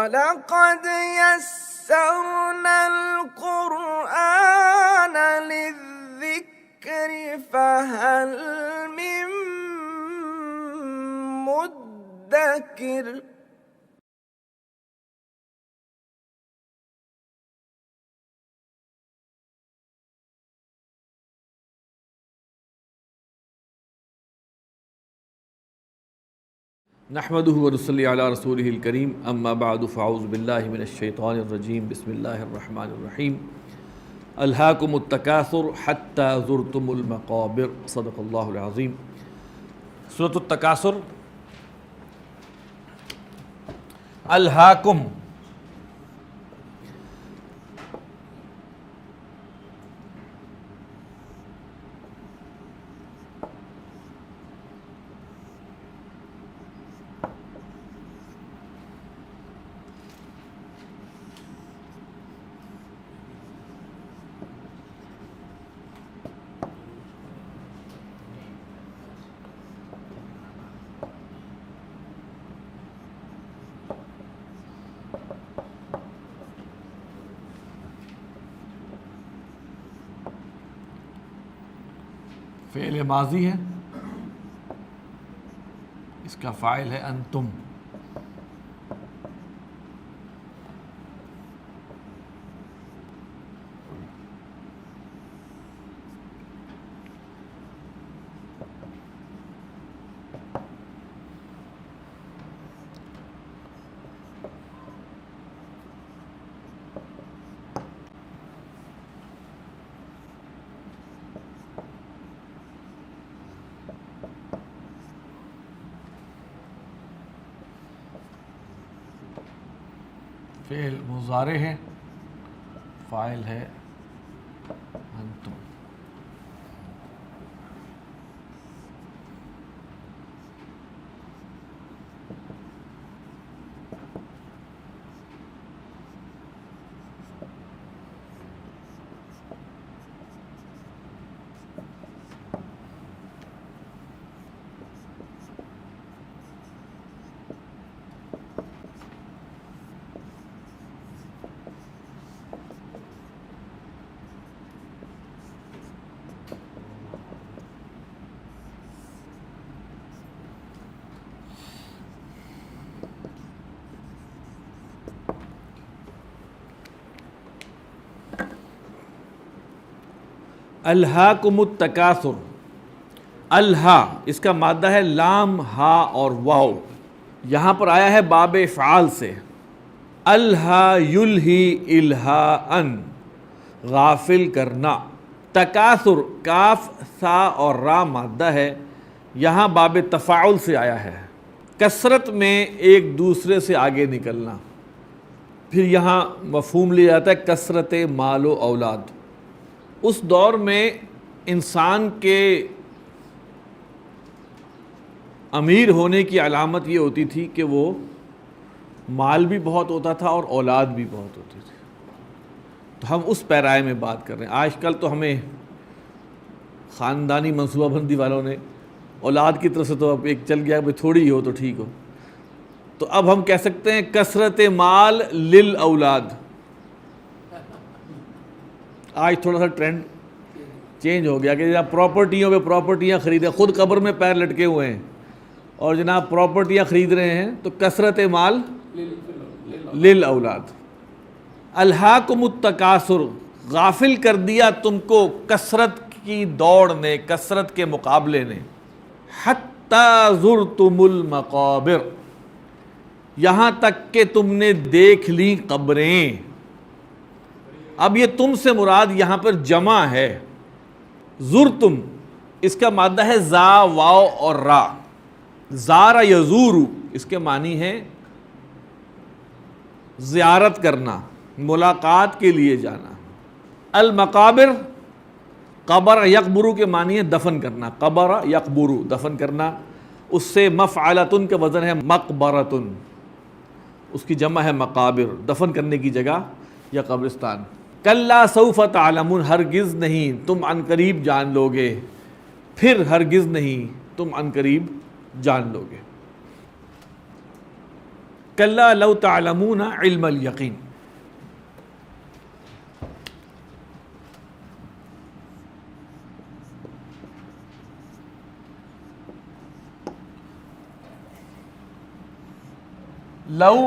وَلَقَدْ يَسَّرْنَا الْقُرْآنَ لِلذِّكْرِ فَهَلْ مِن مُّدَّكِرٍ۔ نحمده ونصلی علی رسولہ الکریم، اما بعد فاعوذ باللہ من الشیطان الرجیم، بسم اللہ الرحمن الرحیم۔ الہاکم التکاثر حتی زرتم المقابر، صدق اللہ العظیم۔ سورۃ التکاثر۔ الہاکم، فعل ماضی ہے، اس کا فاعل ہے انتم۔ فعل مضارع ہے، فاعل ہے انتم۔ الہاکم التکاثر۔ الہا، اس کا مادہ ہے لام، ہا اور واو، یہاں پر آیا ہے باب افعال سے۔ الہا یلہی الہاءً، غافل کرنا۔ تکاثر، کاف، سا اور را مادہ ہے، یہاں باب تفاعل سے آیا ہے، کثرت میں ایک دوسرے سے آگے نکلنا۔ پھر یہاں مفہوم لیا جاتا ہے کثرت مال و اولاد۔ اس دور میں انسان کے امیر ہونے کی علامت یہ ہوتی تھی کہ وہ مال بھی بہت ہوتا تھا اور اولاد بھی بہت ہوتی تھی۔ تو ہم اس پیرائے میں بات کر رہے ہیں۔ آج کل تو ہمیں خاندانی منصوبہ بندی والوں نے اولاد کی طرف سے تو اب ایک چل گیا کہ تھوڑی ہی ہو تو ٹھیک ہو، تو اب ہم کہہ سکتے ہیں کثرت مال للاولاد۔ آج تھوڑا سا ٹرینڈ چینج ہو گیا کہ جناب پراپرٹیوں پہ پراپرٹیاں خریدیں، خود قبر میں پیر لٹکے ہوئے ہیں اور جناب پراپرٹیاں خرید رہے ہیں، تو کثرت مال للاولاد۔ الہاکم التکاثر، غافل کر دیا تم کو کثرت کی دوڑ نے، کثرت کے مقابلے نے۔ حتی زرتم المقابر، یہاں تک کہ تم نے دیکھ لی قبریں۔ اب یہ تم سے مراد یہاں پر جمع ہے۔ زرتم، اس کا مادہ ہے زا، واو اور را۔ زارا یزور، اس کے معنی ہے زیارت کرنا، ملاقات کے لیے جانا۔ المقابر، قبر یقبرو کے معنی ہے دفن کرنا، قبر یقبرو، دفن کرنا۔ اس سے مفعلتن کا وزن ہے مقبرتن، اس کی جمع ہے مقابر، دفن کرنے کی جگہ یا قبرستان۔ کلا سوف تعلمون، ہرگز نہیں تم عنقریب جان لو گے، پھر ہرگز نہیں تم عنقریب جان لو گے۔ کلا لو تعلمون علم الیقین. لو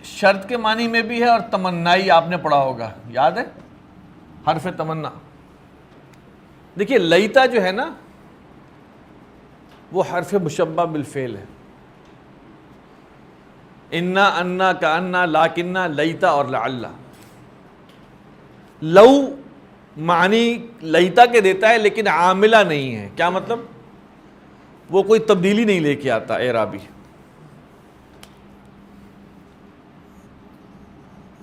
شرط کے معنی میں بھی ہے اور تمنائی آپ نے پڑھا ہوگا, یاد ہے حرف تمنا. دیکھیے لیتا جو ہے نا وہ حرف مشبہ بالفعل ہے. انا انا کا انا لاکنہ لیتا اور لعلہ. لو معنی لیتا کے دیتا ہے لیکن عاملہ نہیں ہے. کیا مطلب؟ وہ کوئی تبدیلی نہیں لے کے آتا اعرابی.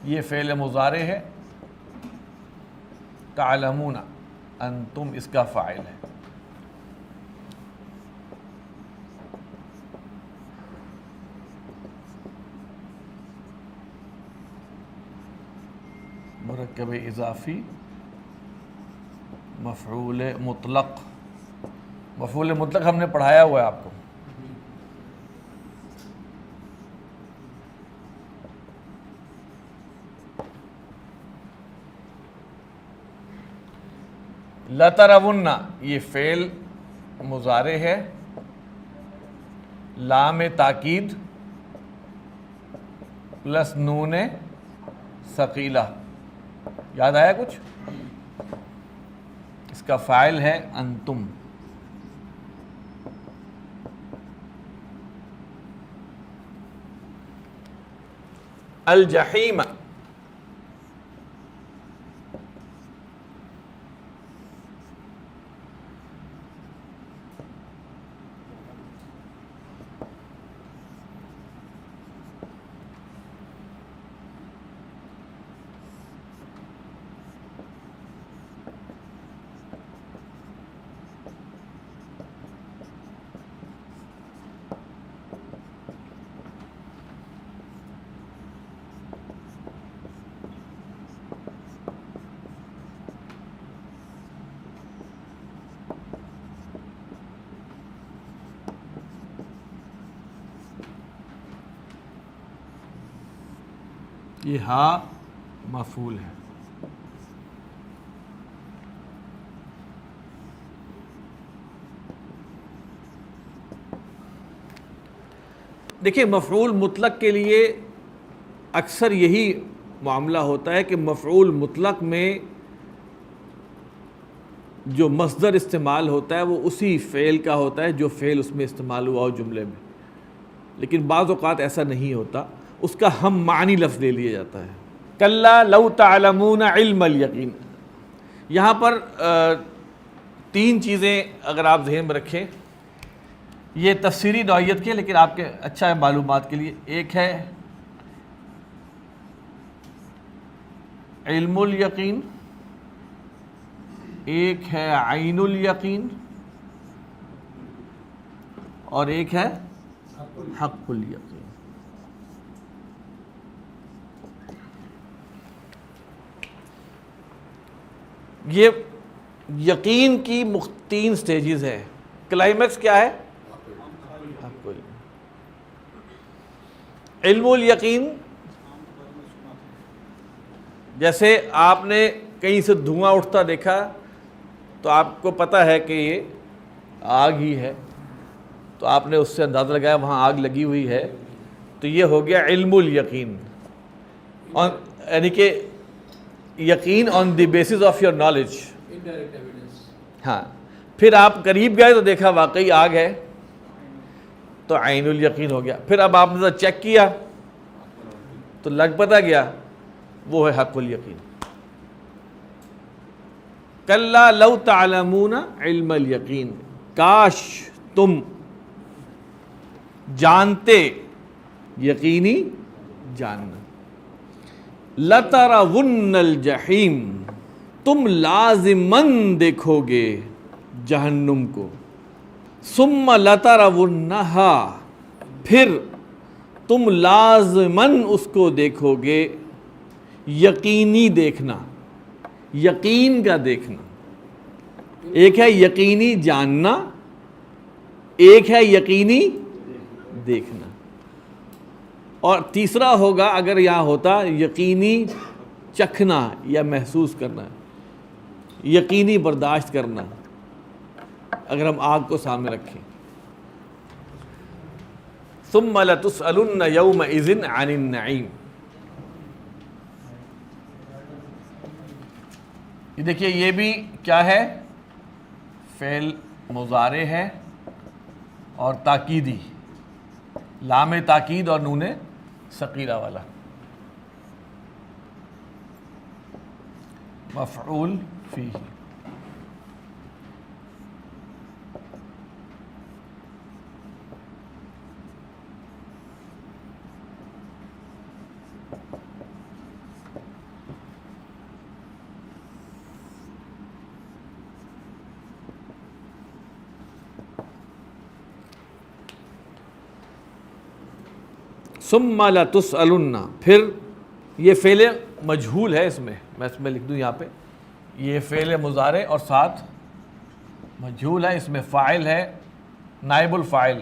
یہ فعل مضارع ہے, تعلمون انتم اس کا فاعل ہے. مرکب اضافی مفعول مطلق. مفعول مطلق ہم نے پڑھایا ہوا ہے آپ کو. لَتَرَوُنَّ یہ فعل مضارع ہے, لام تاکید پلس نون ثقیلہ. یاد آیا کچھ؟ اس کا فاعل ہے انتم. الجحیم یہ ہا مفعول ہے. دیکھیں مفعول مطلق کے لیے اکثر یہی معاملہ ہوتا ہے کہ مفعول مطلق میں جو مصدر استعمال ہوتا ہے وہ اسی فعل کا ہوتا ہے جو فعل اس میں استعمال ہوا ہو جملے میں. لیکن بعض اوقات ایسا نہیں ہوتا, اس کا ہم معنی لفظ لے لیا جاتا ہے. کلا لو تعلمون علم الیقین. یہاں پر تین چیزیں اگر آپ ذہن میں رکھیں, یہ تفسیری نوعیت کے لیکن آپ کے اچھا ہے معلومات کے لیے. ایک ہے علم الیقین, ایک ہے عین الیقین, اور ایک ہے حق الیقین. یہ یقین کی تین سٹیجز ہیں. کلائمیکس کیا ہے؟ علم الیقین. جیسے آپ نے کہیں سے دھواں اٹھتا دیکھا تو آپ کو پتہ ہے کہ یہ آگ ہی ہے, تو آپ نے اس سے اندازہ لگایا وہاں آگ لگی ہوئی ہے, تو یہ ہو گیا علم الیقین. یعنی کہ یقین on the basis of your knowledge. ہاں, پھر آپ قریب گئے تو دیکھا واقعی آگ ہے, تو عین الیقین ہو گیا. پھر اب آپ نے چیک کیا تو لگ پتہ گیا وہ ہے حق الیقین. کلا لو تعلمون علم الیقین, کاش تم جانتے یقینی جاننا. لَتَرَوُنَّ الْجَحِيمَ, تم لازماً دیکھو گے جہنم کو. ثُمَّ لَتَرَوُنَّهَا, پھر تم لازماً اس کو دیکھو گے. یقینی دیکھنا, یقین کا دیکھنا. ایک ہے یقینی جاننا, ایک ہے یقینی دیکھنا. اور تیسرا ہوگا اگر یہاں ہوتا یقینی چکھنا یا محسوس کرنا، یقینی برداشت کرنا، اگر ہم آگ کو سامنے رکھیں. ثم لتسألن یومئذ عن النعیم. یہ دیکھیے یہ بھی کیا ہے؟ فعل مضارع ہے اور تاکیدی، لام تاکید اور نون ثقیلہ والا. مفعول فیہ. ثم لتسألن، پھر یہ فعل مجہول ہے، میں اس میں لکھ دوں یہاں پہ، یہ فعل مضارع اور ساتھ مجہول ہے، اس میں فاعل ہے نائب الفاعل.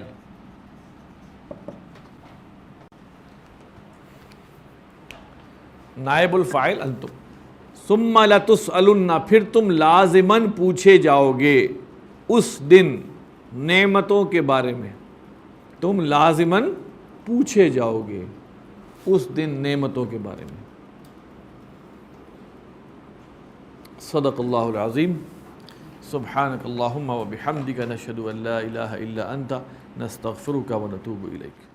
نائب الفاعل انتم. ثم لتسألن، پھر تم لازماً پوچھے جاؤ گے اس دن نعمتوں کے بارے میں، تم لازماً پوچھے جاؤ گے اس دن نعمتوں کے بارے میں. صدق اللہ العظیم. سبحانک اللہم و بحمدک، نشہد ان لا الہ الا انت، نستغفرک و نتوب الیک.